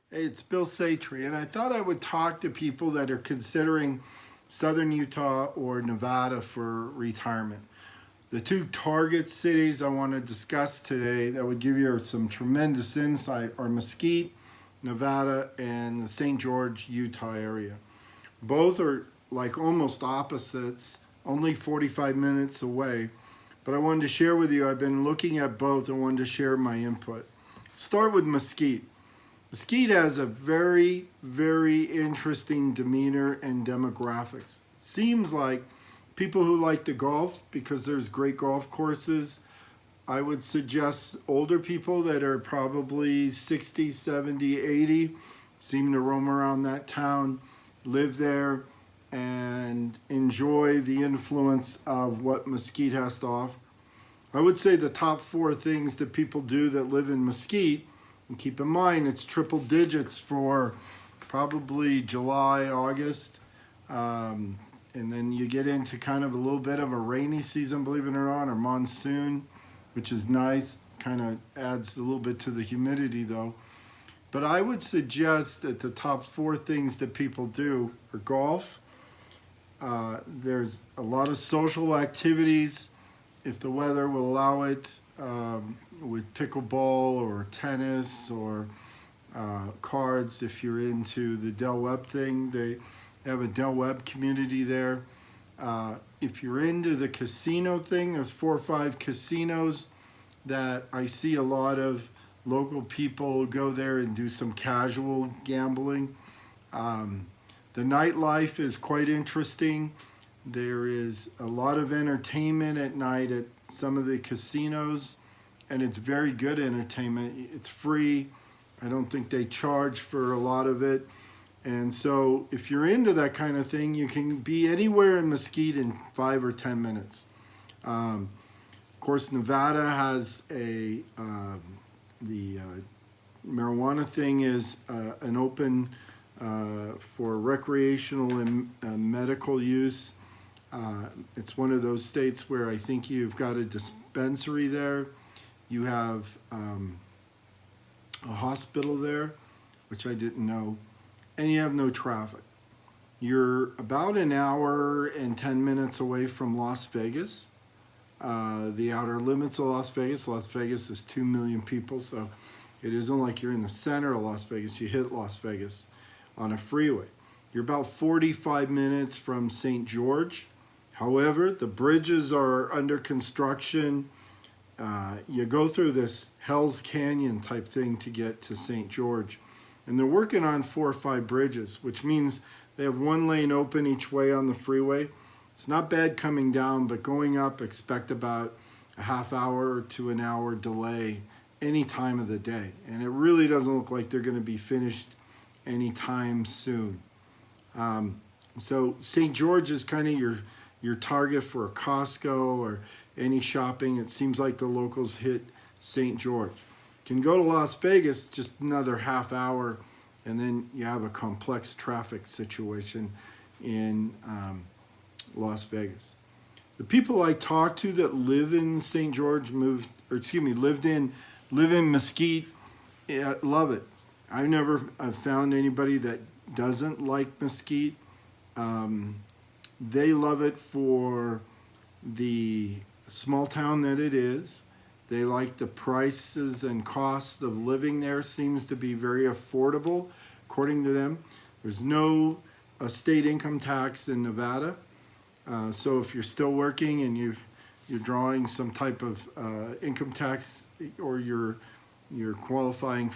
Hey, it's Bill Satry, and I thought I would talk to people that are considering Southern Utah or Nevada for retirement. The two target cities I want to discuss today that would give you some tremendous insight are Mesquite, Nevada, and the St. George, Utah area. Both are like almost opposites, only 45 minutes away. But I wanted to share with you, I've been looking at both and wanted to share my input. Start with Mesquite. Mesquite has a very, very interesting demeanor and demographics. It seems like people who like to golf, because there's great golf courses, I would suggest older people that are probably 60, 70, 80, seem to roam around that town, live there, and enjoy the influence of what Mesquite has to offer. I would say the top four things that people do that live in Mesquite, and keep in mind it's triple digits for probably July, August, and then you get into kind of a little bit of a rainy season, believe it or not, or monsoon, which is nice, kind of adds a little bit to the humidity though. But I would suggest that the top four things that people do are golf. There's a lot of social activities, if the weather will allow it, with pickleball or tennis or cards. If you're into the Del Webb thing, they have a Del Webb community there. If you're into the casino thing, there's 4 or 5 casinos that I see a lot of local people go there and do some casual gambling. The nightlife is quite interesting. There is a lot of entertainment at night at some of the casinos, and it's very good entertainment. It's free. I don't think they charge for a lot of it. And so if you're into that kind of thing, you can be anywhere in Mesquite in 5 or 10 minutes. Of course, Nevada has the marijuana thing is an open for recreational and medical use. It's one of those states where I think you've got a dispensary there. You have a hospital there, which I didn't know, and you have no traffic. You're about an hour and 10 minutes away from Las Vegas, the outer limits of Las Vegas. Las Vegas is 2 million people, so it isn't like you're in the center of Las Vegas. You hit Las Vegas on a freeway. You're about 45 minutes from St. George. However, the bridges are under construction. You go through this Hell's Canyon type thing to get to St. George. And they're working on 4 or 5 bridges, which means they have 1 lane open each way on the freeway. It's not bad coming down, but going up, expect about a half hour to an hour delay any time of the day. And it really doesn't look like they're going to be finished anytime soon. So St. George is kind of your target for a Costco or any shopping. It seems like the locals hit St. George. You can go to Las Vegas, just another half hour, and then you have a complex traffic situation in Las Vegas. The people I talk to that live in St. George live in Mesquite, love it. I've found anybody that doesn't like Mesquite. They love it for the small town that it is. They like the prices and costs of living there seems to be very affordable, according to them. There's no state income tax in Nevada. So if you're still working and you're drawing some type of income tax, or you're qualifying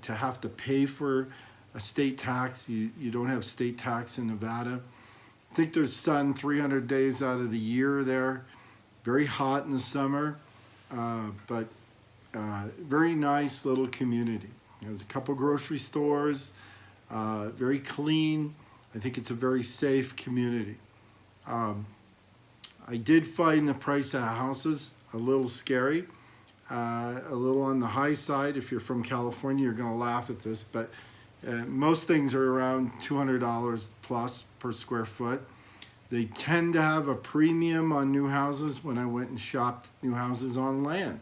to have to pay for a state tax, you don't have state tax in Nevada. I think there's sun 300 days out of the year there. Very hot in the summer, but very nice little community. There's a couple grocery stores, very clean. I think it's a very safe community. I did find the price of houses a little scary, a little on the high side. If you're from California, you're going to laugh at this, but most things are around $200 plus per square foot. They tend to have a premium on new houses when I went and shopped new houses on land.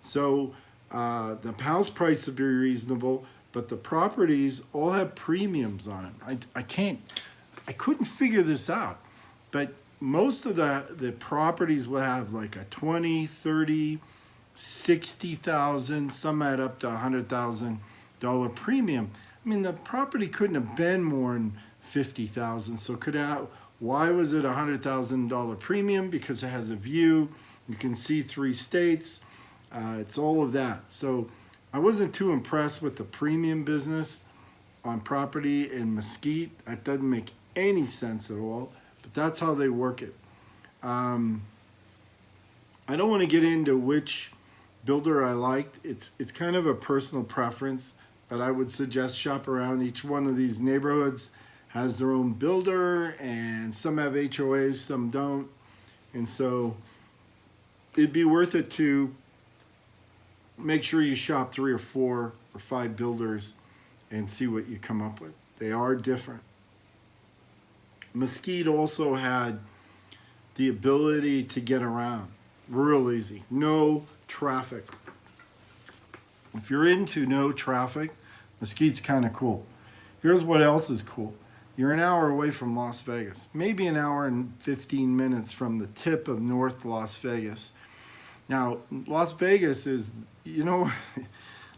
So the house price would be reasonable, but the properties all have premiums on them. I couldn't figure this out, but most of the properties will have like a 20, 30, 60,000, some add up to $100,000 premium. I mean, the property couldn't have been more than 50,000. So why was it $100,000 premium? Because it has a view. You can see 3 states. It's all of that. So I wasn't too impressed with the premium business on property in Mesquite. That doesn't make any sense at all, but that's how they work it. I don't want to get into which builder I liked. It's kind of a personal preference, but I would suggest shop around. Each one of these neighborhoods has their own builder, and some have HOAs, some don't. And so it'd be worth it to make sure you shop 3 or 4 or 5 builders and see what you come up with. They are different. Mesquite also had the ability to get around real easy. No traffic. If you're into no traffic, Mesquite's kind of cool. Here's what else is cool. You're an hour away from Las Vegas, maybe an hour and 15 minutes from the tip of North Las Vegas. Now, Las Vegas is,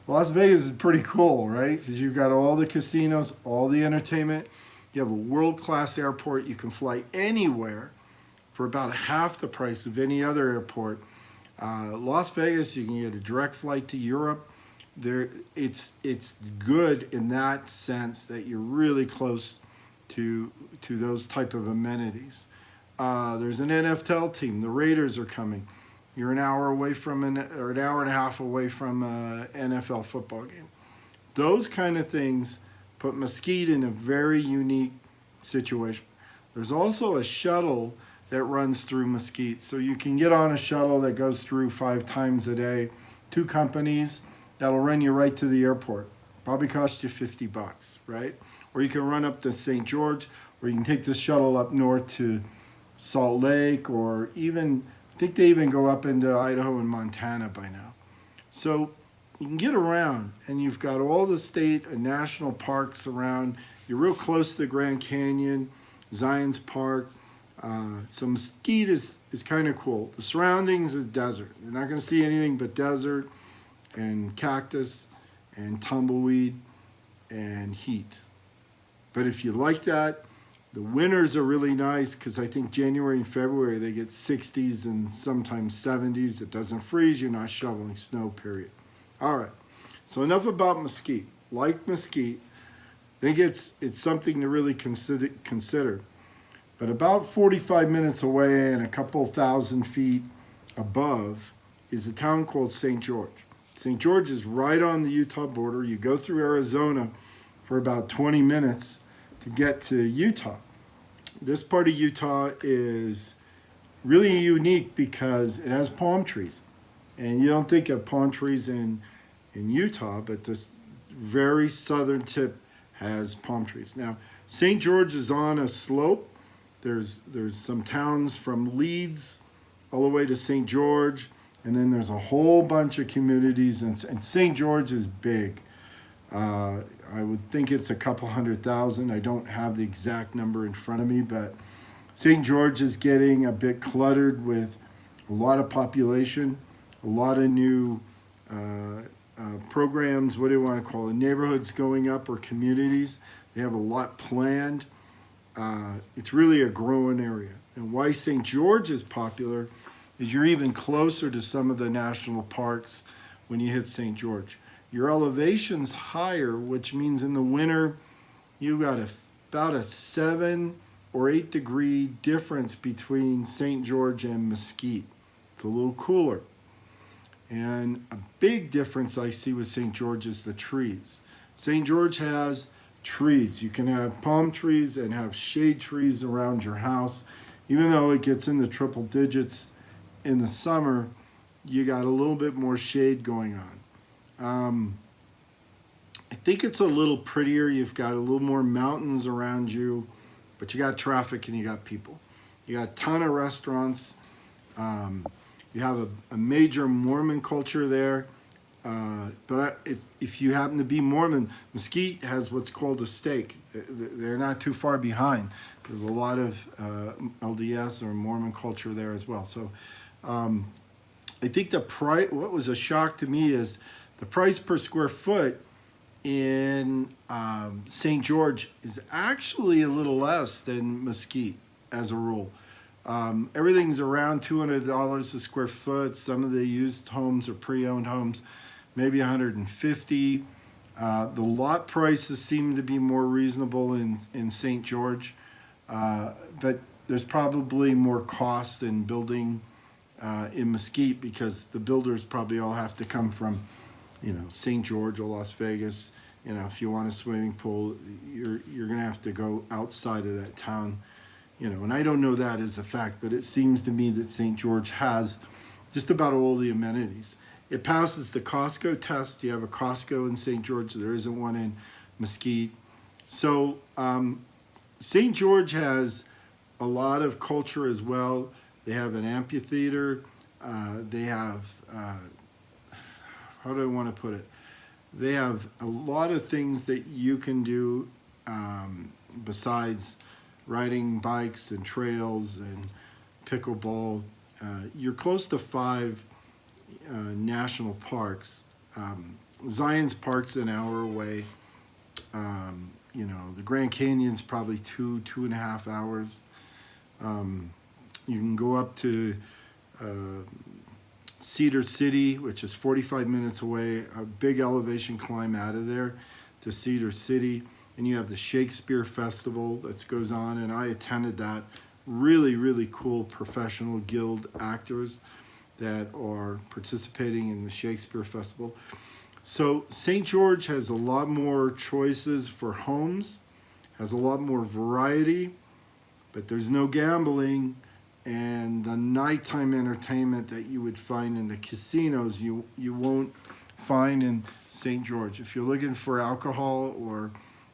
Las Vegas is pretty cool, right? Because you've got all the casinos, all the entertainment. You have a world-class airport. You can fly anywhere for about half the price of any other airport. Las Vegas, you can get a direct flight to Europe. It's good in that sense that you're really close to those type of amenities. There's an NFL team. The Raiders are coming. You're an hour away from an hour and a half away from an NFL football game. Those kind of things put Mesquite in a very unique situation. There's also a shuttle that runs through Mesquite. So you can get on a shuttle that goes through 5 times a day. 2 companies that'll run you right to the airport. Probably cost you $50, right? Or you can run up to St. George, or you can take the shuttle up north to Salt Lake, or even, I think they even go up into Idaho and Montana by now. So you can get around, and you've got all the state and national parks around. You're real close to the Grand Canyon, Zion's Park. So Mesquite is kind of cool. The surroundings is desert. You're not going to see anything but desert and cactus and tumbleweed and heat. But if you like that, the winters are really nice because I think January and February they get 60s and sometimes 70s. It doesn't freeze. You're not shoveling snow, period. All right. So enough about Mesquite. Like Mesquite, I think it's something to really consider. But about 45 minutes away and a couple thousand feet above is a town called St. George. St. George is right on the Utah border. You go through Arizona for about 20 minutes to get to Utah. This part of Utah is really unique because it has palm trees. And you don't think of palm trees in Utah, but this very southern tip has palm trees. Now, St. George is on a slope. There's some towns from Leeds all the way to St. George, and then there's a whole bunch of communities, and St. George is big. I would think it's a couple 100,000. I don't have the exact number in front of me, but St. George is getting a bit cluttered with a lot of population, a lot of new programs, what do you want to call it, neighborhoods going up or communities. They have a lot planned. It's really a growing area. And why St. George is popular is you're even closer to some of the national parks when you hit St. George. Your elevation's higher, which means in the winter, you've got about a 7 or 8 degree difference between St. George and Mesquite. It's a little cooler. And a big difference I see with St. George is the trees. St. George has trees. You can have palm trees and have shade trees around your house. Even though it gets into triple digits in the summer, you got a little bit more shade going on. I think it's a little prettier. You've got a little more mountains around you, but you got traffic and you got people. You got a ton of restaurants. You have a major Mormon culture there. If you happen to be Mormon, Mesquite has what's called a stake. They're not too far behind. There's a lot of LDS or Mormon culture there as well. So I think the price, what was a shock to me is the price per square foot in St. George is actually a little less than Mesquite as a rule. Everything's around $200 a square foot. Some of the used homes or pre-owned homes, maybe $150. The lot prices seem to be more reasonable in St. George, but there's probably more cost in building in Mesquite because the builders probably all have to come from, St. George or Las Vegas. If you want a swimming pool, you're gonna have to go outside of that town. And I don't know that as a fact, but it seems to me that St. George has just about all the amenities. It passes the Costco test. You have a Costco in St. George. There isn't one in Mesquite. So St. George has a lot of culture as well. They have an amphitheater. They have, how do I want to put it? They have a lot of things that you can do besides riding bikes and trails and pickleball. You're close to 5 national parks. Zion's Park's an hour away. The Grand Canyon's probably 2.5 hours. You can go up to Cedar City, which is 45 minutes away, a big elevation climb out of there to Cedar City. And you have the Shakespeare Festival that goes on, and I attended that. Really, really cool professional guild actors that are participating in the Shakespeare Festival. So St. George has a lot more choices for homes, has a lot more variety, but there's no gambling, and the nighttime entertainment that you would find in the casinos, you won't find in St. George. If you're looking for alcohol or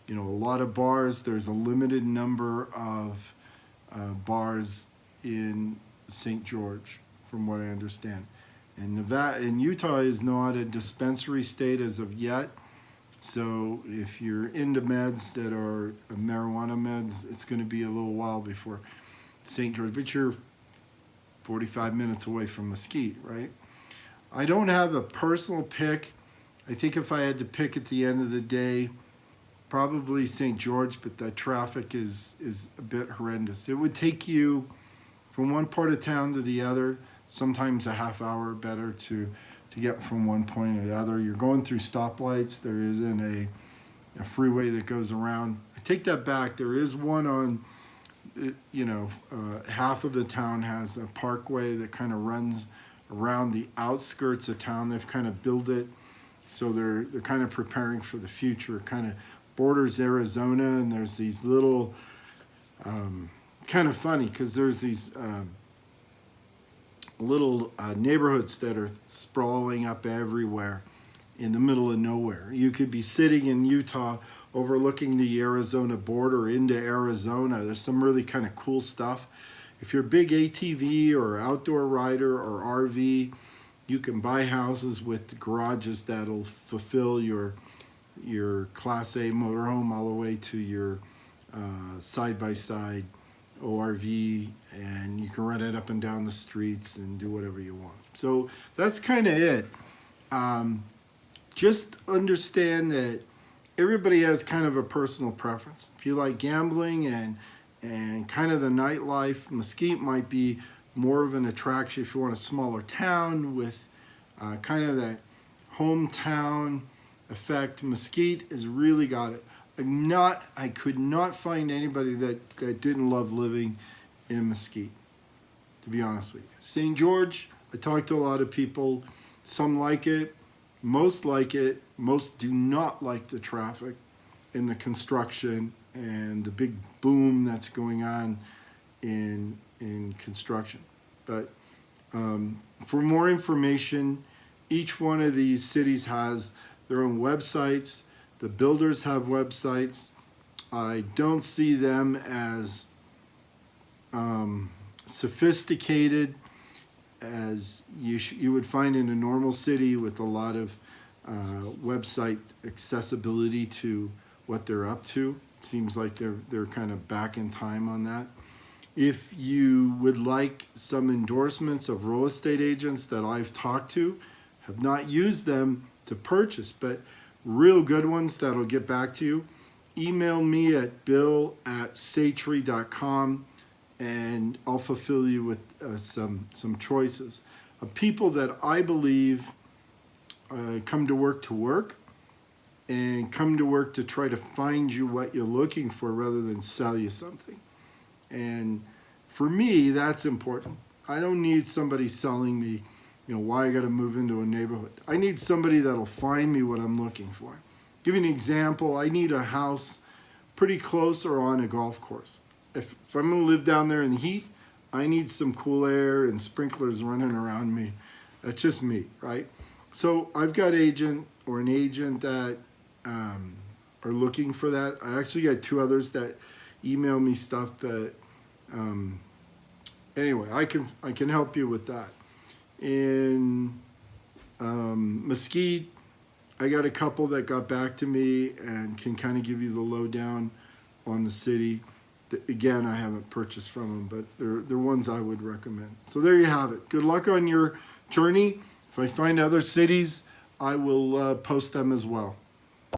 a lot of bars, there's a limited number of bars in St. George, from what I understand. And Nevada and Utah is not a dispensary state as of yet. So if you're into meds that are marijuana meds, it's going to be a little while before St. George. But you're 45 minutes away from Mesquite, right? I don't have a personal pick. I think if I had to pick at the end of the day, probably St. George, but the traffic is a bit horrendous. It would take you from one part of town to the other, sometimes a half hour better to get from one point to the other. You're going through stoplights. There isn't a freeway that goes around. I take that back. There is one on, half of the town has a parkway that kind of runs around the outskirts of town. They've kind of built it, so they're kind of preparing for the future, kind of borders Arizona, and there's these little, kind of funny because there's these little neighborhoods that are sprawling up everywhere in the middle of nowhere. You could be sitting in Utah overlooking the Arizona border into Arizona. There's some really kind of cool stuff. If you're a big ATV or outdoor rider or RV, you can buy houses with garages that'll fulfill your Class A motorhome all the way to your side-by-side ORV, and you can run it up and down the streets and do whatever you want. So that's kind of it. Just understand that everybody has kind of a personal preference. If you like gambling and kind of the nightlife, Mesquite might be more of an attraction if you want a smaller town with kind of that hometown effect. Mesquite has really got it. I could not find anybody that didn't love living in Mesquite, to be honest with you. St. George, I talked to a lot of people. Some like it, most do not like the traffic and the construction and the big boom that's going on in construction. But for more information, each one of these cities has their own websites. The builders have websites. I don't see them as sophisticated as you would find in a normal city with a lot of website accessibility to what they're up to. It seems like they're kind of back in time on that. If you would like some endorsements of real estate agents that I've talked to, have not used them to purchase, but real good ones that'll get back to you, email me at bill@satree.com and I'll fulfill you with some choices of people that I believe come to work and come to work to try to find you what you're looking for rather than sell you something. And for me, that's important. I don't need somebody selling me, why I got to move into a neighborhood. I need somebody that'll find me what I'm looking for. Give you an example. I need a house pretty close or on a golf course. If I'm going to live down there in the heat, I need some cool air and sprinklers running around me. That's just me, right? So I've got an agent that are looking for that. I actually got two others that email me stuff, but anyway, I can help you with that. In Mesquite, I got a couple that got back to me and can kind of give you the lowdown on the city. Again, I haven't purchased from them, but they're ones I would recommend. So there you have it. Good luck on your journey. If I find other cities, I will post them as well.